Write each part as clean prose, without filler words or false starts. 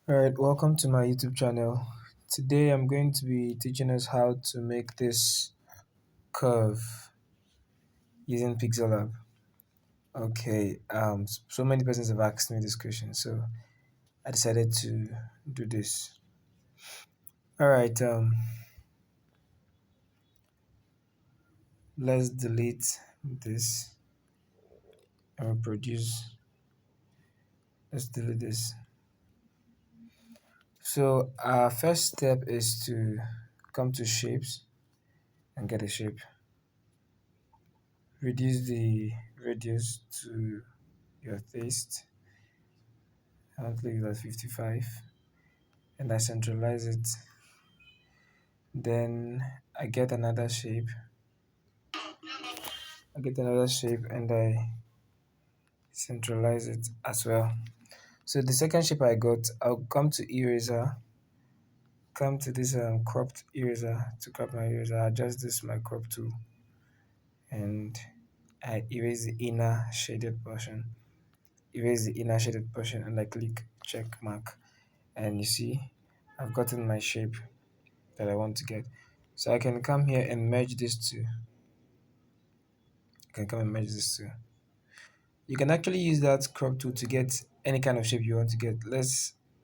Alright, welcome to my YouTube channel. Today I'm going to be teaching us how to make this curve using pixellab. Okay, so many persons have asked me this question, so I decided to do this. Alright, let's delete this and reproduce. Let's delete this. So our first step is to come to shapes and get a shape. Reduce the radius to your taste. I want to leave it at 55 and I centralize it. Then I get another shape. I get another shape and I centralize it as well. So the second shape I got, I'll come to eraser, come to this cropped eraser to crop my eraser, adjust this my crop tool and I erase the inner shaded portion. Erase the inner shaded portion and I click check mark and you see I've gotten my shape that I want to get. So I can come here and merge these two. I can come and merge these two. You can actually use that crop tool to get any kind of shape you want to get.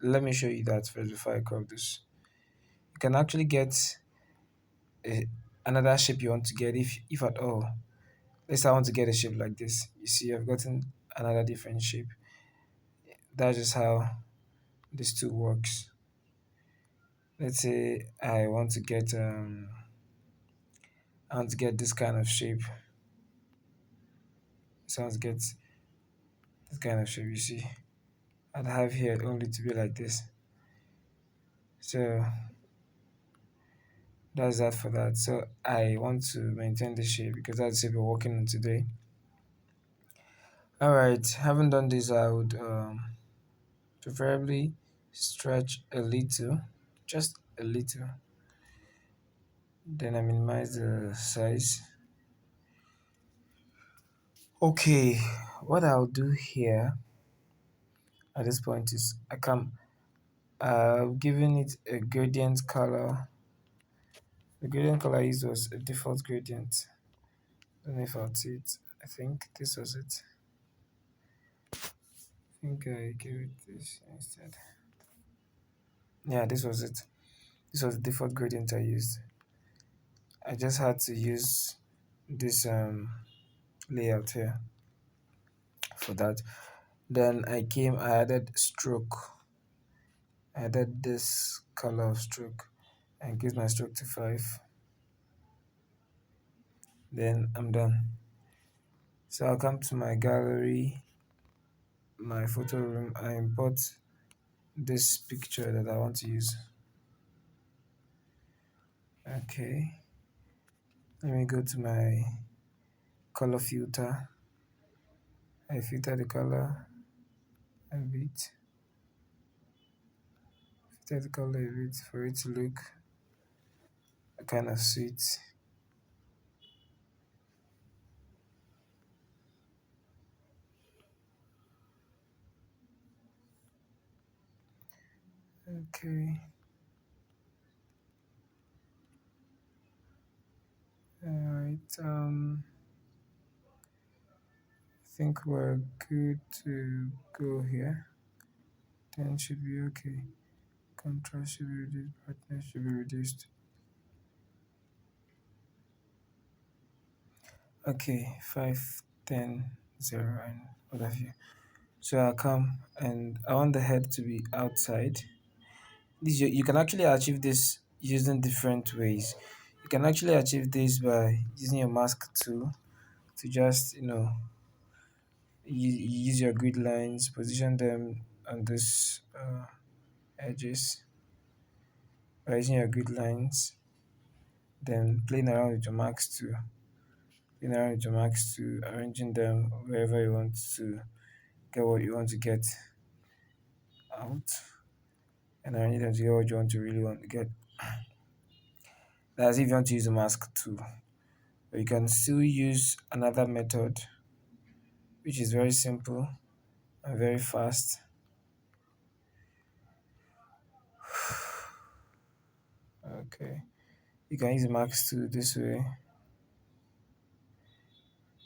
Let me show you that first before I crop this. You can actually get a, another shape you want to get if at all. Let's say I want to get a shape like this. You see I've gotten another different shape. That's just how this tool works. Let's say I want to get this kind of shape. So I want to get this kind of shape, you see. I'd have here only to be like this. So that's that for that. So I want to maintain the shape because that's the shape we're working on today. Alright, having done this, I would preferably stretch a little, just a little. Then I minimize the size. Okay, what I'll do here at this point is giving it a gradient color. The gradient color I used was a default gradient. I don't know if I'll see it. I think this was it. I think I gave it this instead. Yeah, this was it. This was the default gradient I used. I just had to use this layout here for that. Then I added stroke. I added this color of stroke and give my stroke to 5. Then I'm done. So I'll come to my gallery, my photo room. I import this picture that I want to use. Okay, let me go to my color filter. I filter the color a bit, filter the color a bit for it to look kind of sweet. Okay, alright, I think we're good to go here. Then should be okay. Contrast should be reduced, brightness should be reduced. Okay, 5, 10, 0, and what have you. So I'll come and I want the head to be outside. You can actually achieve this using different ways. You can actually achieve this by using your mask tool to just you use your grid lines, position them on this edges by using your grid lines, then playing around with your max tool, arranging them wherever you want to get what you want to get out, and arranging them to get what you want to really want to get. That's if you want to use a mask tool. But you can still use another method which is very simple and very fast. Okay. You can use the max tool this way.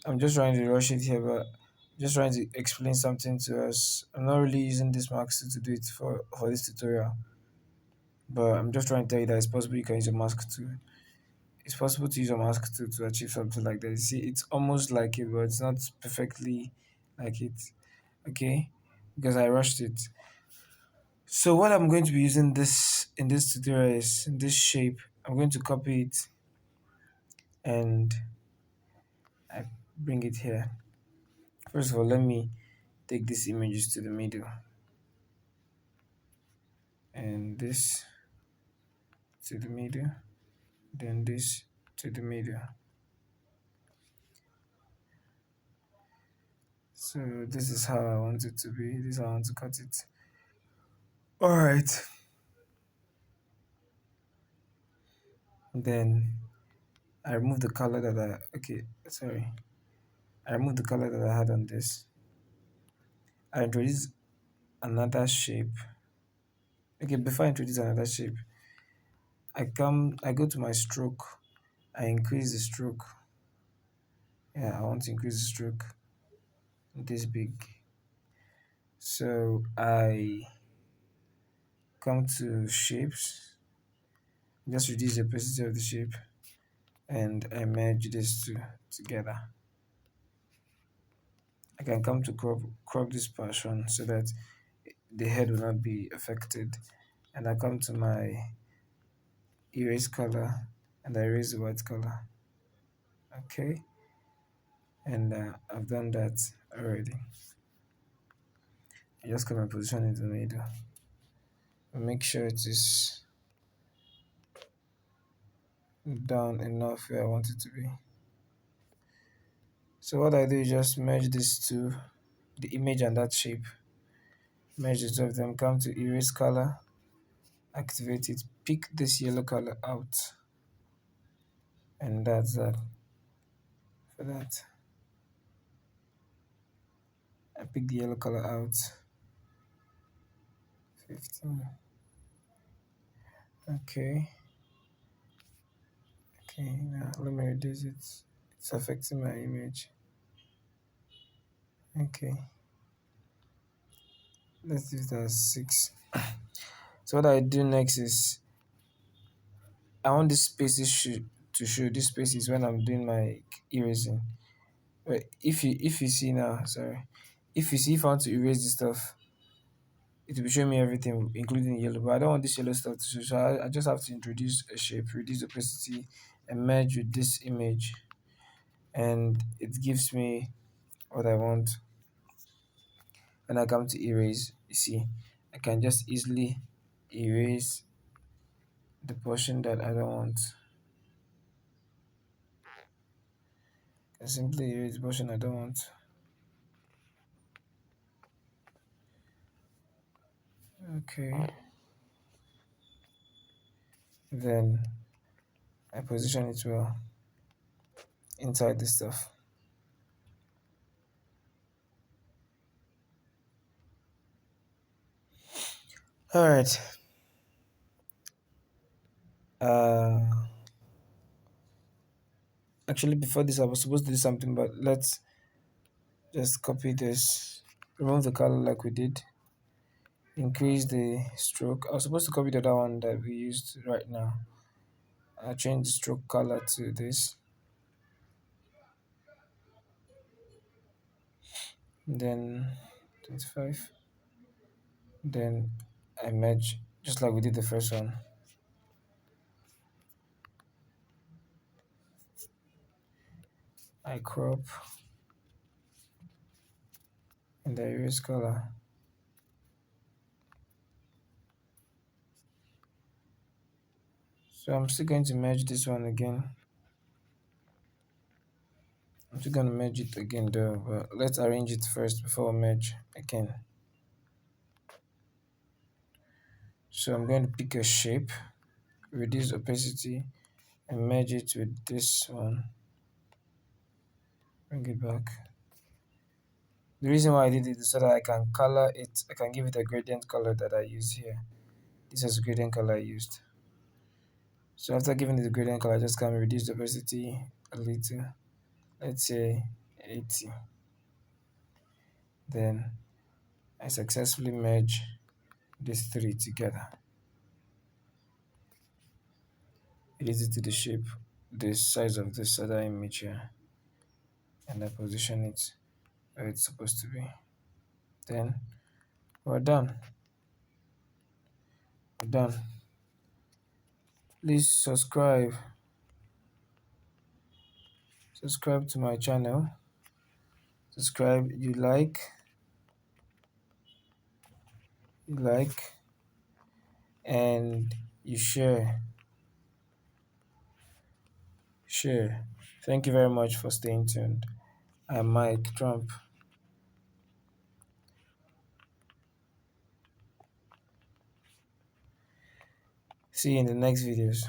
I'm just trying to rush it here, but just trying to explain something to us. I'm not really using this max tool to do it for this tutorial, but I'm just trying to tell you that it's possible you can use a mask tool. It's possible to use a mask tool to achieve something like that. You see, it's almost like it, but it's not perfectly like it. Okay, because I rushed it. So what I'm going to be using this in this tutorial is in this shape. I'm going to copy it and I bring it here. First of all, let me take these images to the middle and this to the middle, then this to the middle. So this is how I want it to be. This is how I want to cut it. All right. Then I remove the color that I okay. Sorry, I remove the color that I had on this. I introduce another shape. Okay, before I introduce another shape, I go to my stroke. I increase the stroke. Yeah, I want to increase the stroke this big. So I come to shapes, just reduce the opacity of the shape, and I merge these two together. I can come to crop this portion so that the head will not be affected. And I come to my erase color and I erase the white color. Okay, and I've done that already. I just come and position it in the middle. Make sure it is down enough where I want it to be. So what I do is just merge these two, the image and that shape. Merge the two of them, come to erase color, activate it, pick this yellow color out. And that's that for that. I pick the yellow color out. 15. Okay. Okay, now let me reduce it. It's affecting my image. Okay. Let's do that as 6. So what I do next is I want this spaces to show this spaces when I'm doing my erasing. But if you see now, sorry, if I want to erase this stuff, it will be showing me everything, including the yellow. But I don't want this yellow stuff to show, so I just have to introduce a shape, reduce opacity, and merge with this image, and it gives me what I want. When I come to erase, you see, I can just easily erase the portion that I don't want. I can simply erase the portion I don't want. Okay, then I position it well inside this stuff. All right. Uh, Actually, before this, I was supposed to do something, but let's just copy this. Remove the color like we did. Increase the stroke. I was supposed to copy the other one that we used right now. I change the stroke color to this. Then 25. Then I merge just like we did the first one. I crop and I erase color. So I'm still going to merge this one again. I'm still going to merge it again though, but let's arrange it first before I merge again. So I'm going to pick a shape, reduce opacity, and merge it with this one. Bring it back. The reason why I did it is so that I can color it, I can give it a gradient color that I use here. This is the gradient color I used. So after giving it the gradient color, I just can reduce the opacity a little, let's say 80. Then I successfully merge these three together. Release it to the shape, the size of this other image here, and I position it where it's supposed to be. Then we're done. We're done. Please subscribe to my channel. Subscribe, you like, and you share. Thank you very much for staying tuned. I'm Mike Trump. See you in the next videos.